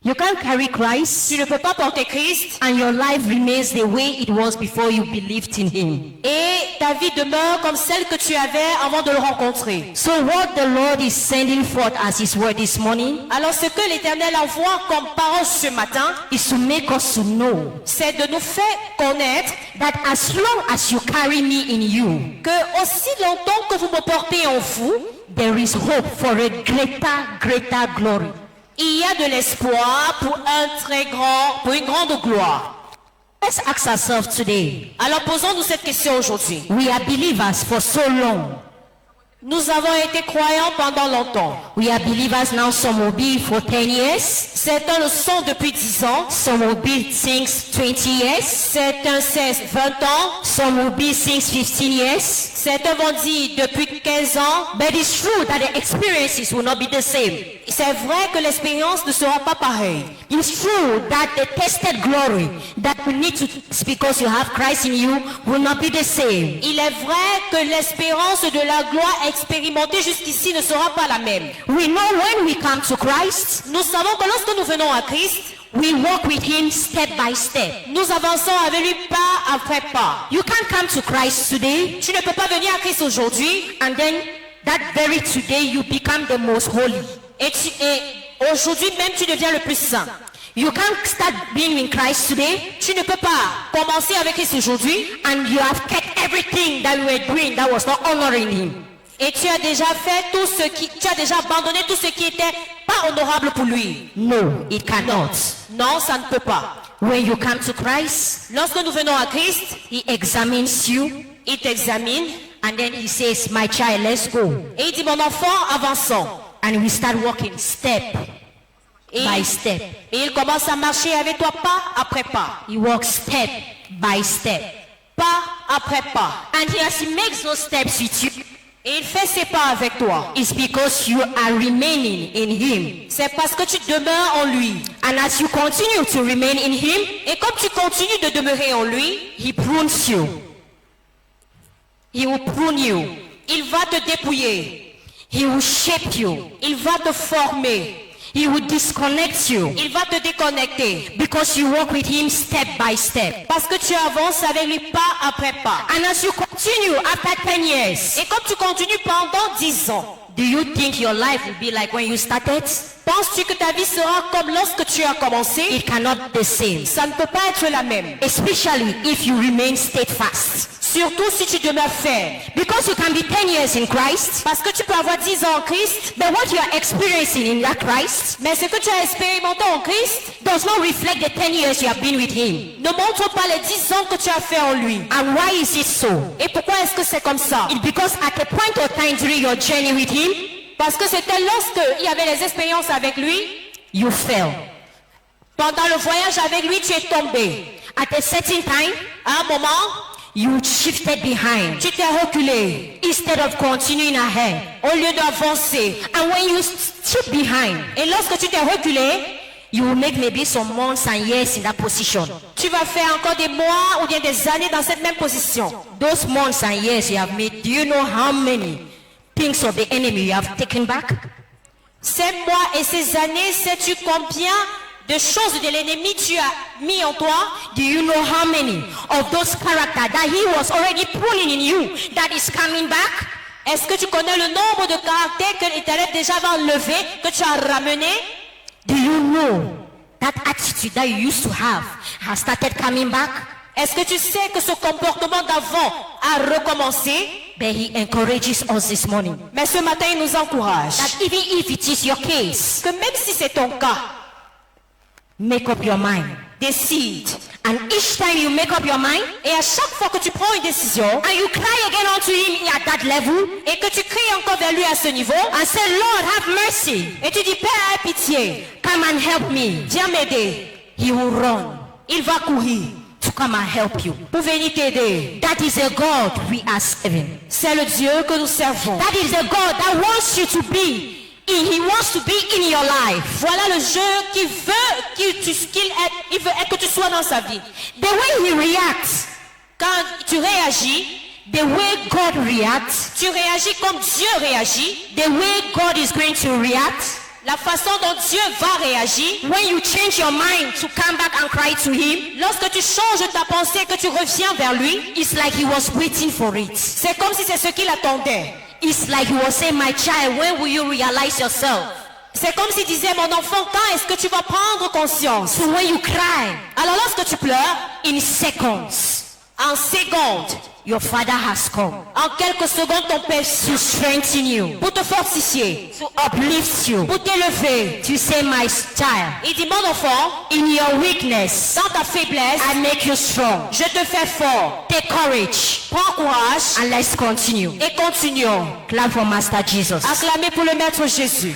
You can't carry Christ. Tu ne peux pas porter Christ. And your life remains the way it was before you believed in him. Et ta vie demeure comme celle que tu avais avant de le rencontrer. So what the Lord is sending forth as his word this morning. Alors ce que l'Éternel envoie comme parole ce matin, is to make us to know. C'est de nous faire connaître that as long as you carry me in you, que aussi longtemps que vous me portez en vous, there is hope for a greater glory. Il y a de l'espoir pour une grande gloire. Let's ask ourselves today. Alors posons-nous cette question aujourd'hui. We are believers for so long. Nous avons été croyants pendant longtemps. We are believers now. Some will be for 10 years. Certains le sont depuis 10 ans. Some will be since 20 years. Certains 20 ans. Some will be since 15 years. Certains vont dire depuis 15 ans. But it's true that the experiences will not be the same. C'est vrai que l'expérience ne sera pas pareille. It's true that the tested glory that we need to, because you have Christ in you, will not be the same. Il est vrai que l'espérance de la gloire expérimentée jusqu'ici ne sera pas la même. We know when we come to Christ, nous savons que lorsque nous venons à Christ, we walk with him step by step. Nous avançons avec lui pas après pas. You can't come to Christ today. Tu ne peux pas venir à Christ aujourd'hui. And then that very today you become the most holy. Et aujourd'hui même tu deviens le plus saint. You can't start being in Christ today. Tu ne peux pas commencer avec Christ aujourd'hui. And you have kept everything that you were doing that was not honoring him. Et tu as déjà fait tu as déjà abandonné tout ce qui était pas honorable pour lui. No, it cannot. Non, ça ne peut pas. When you come to Christ, lorsque nous venons à Christ, he examines you. Il t'examine. And then he says, my child, let's go. Et il dit, mon enfant, avançons. And we start walking step by step. Et il commence à marcher avec toi pas après pas. He walks step by step. Pas après pas. And as he makes those steps with you, et il fait ses pas avec toi. It's because you are remaining in him. C'est parce que tu demeures en lui. And as you continue to remain in him, et comme tu continues de demeurer en lui, he prunes you. He will prune you. Il va te dépouiller. He will shape you. Il va te former. He will disconnect you. Il va te déconnecter. Because you walk with him step by step. Parce que tu avances avec lui pas après pas. And as you continue after 10 years. Et comme tu continues pendant 10 ans. Do you think your life will be like when you started? Penses-tu que ta vie sera comme lorsque tu as commencé? It cannot be the same. Ça ne peut pas être la même. Especially if you remain steadfast. Surtout si tu demeures ferme. Because you can be 10 years in Christ. Parce que tu peux avoir 10 ans en Christ. But what you are experiencing in that Christ, mais ce que tu as expérimenté en Christ, does not reflect the 10 years you have been with him. Ne montre pas les 10 ans que tu as fait en lui. And why is it so? Et pourquoi est-ce que c'est comme ça? It's because at a point of time during your journey with him, parce que c'était lorsque il y avait les expériences avec lui, you fell. Pendant le voyage avec lui, tu es tombé. At a certain time, à un moment, you shifted behind. Tu t'es reculé. Instead of continuing ahead. Au lieu d'avancer. And when you stood behind, et lorsque tu t'es reculé, you will make maybe some months and years in that position. Tu vas faire encore des mois ou bien des années dans cette même position. Those months and years you have made, do you know how many things of the enemy you have taken back? Ces mois et ces années, sais-tu combien de choses de l'ennemi tu as mis en toi? Do you know how many of those characters that he was already pulling in you that is coming back? Est-ce que tu connais le nombre de caractères que l'Éternel déjà va enlever, que tu as ramené? Do you know that attitude that you used to have has started coming back? Est-ce que tu sais que ce comportement d'avant a recommencé? But he encourages us this morning. Mais ce matin, il nous encourage. That even if it is your case, que même si c'est ton cas, make up your mind. Décide. And each time you make up your mind, et à chaque fois que tu prends une décision, and you cry again unto him at that level, et que tu cries encore vers lui à ce niveau, and say, Lord, have mercy, et tu dis, Père, aie pitié, come and help me, viens m'aider. He will run. Il va courir to come and help you. Pour venir t'aider. That is a God we are serving. C'est le Dieu que nous servons. That is a God that wants you to be. He wants to be in your life. Voilà le Dieu qui veut il veut que tu sois dans sa vie. The way he reacts, quand tu réagis, the way God reacts, tu réagis comme Dieu réagit. The way God is going to react, La façon dont Dieu va réagir, when you change your mind to come back and cry to him, lorsque tu changes ta pensée et que tu reviens vers lui, it's like he was waiting for it. c'est comme si c'est ce qu'il attendait. It's like he was saying, my child, when will you realize yourself? C'est comme s'il disait, mon enfant, quand est-ce que tu vas prendre conscience? So when you cry, Alors lorsque tu pleures, in seconds, en secondes, your father has come en quelques secondes, ton Père to strengthen you, pour te fortifier, to uplift you, pour t'élever. to say, my child, Il dit, mon enfant, in your weakness, dans ta faiblesse, I make you strong. je te fais fort. Take courage Prends courage and let's continue. et continuons. Clap for Master Jesus. Acclamez pour le Maître Jésus.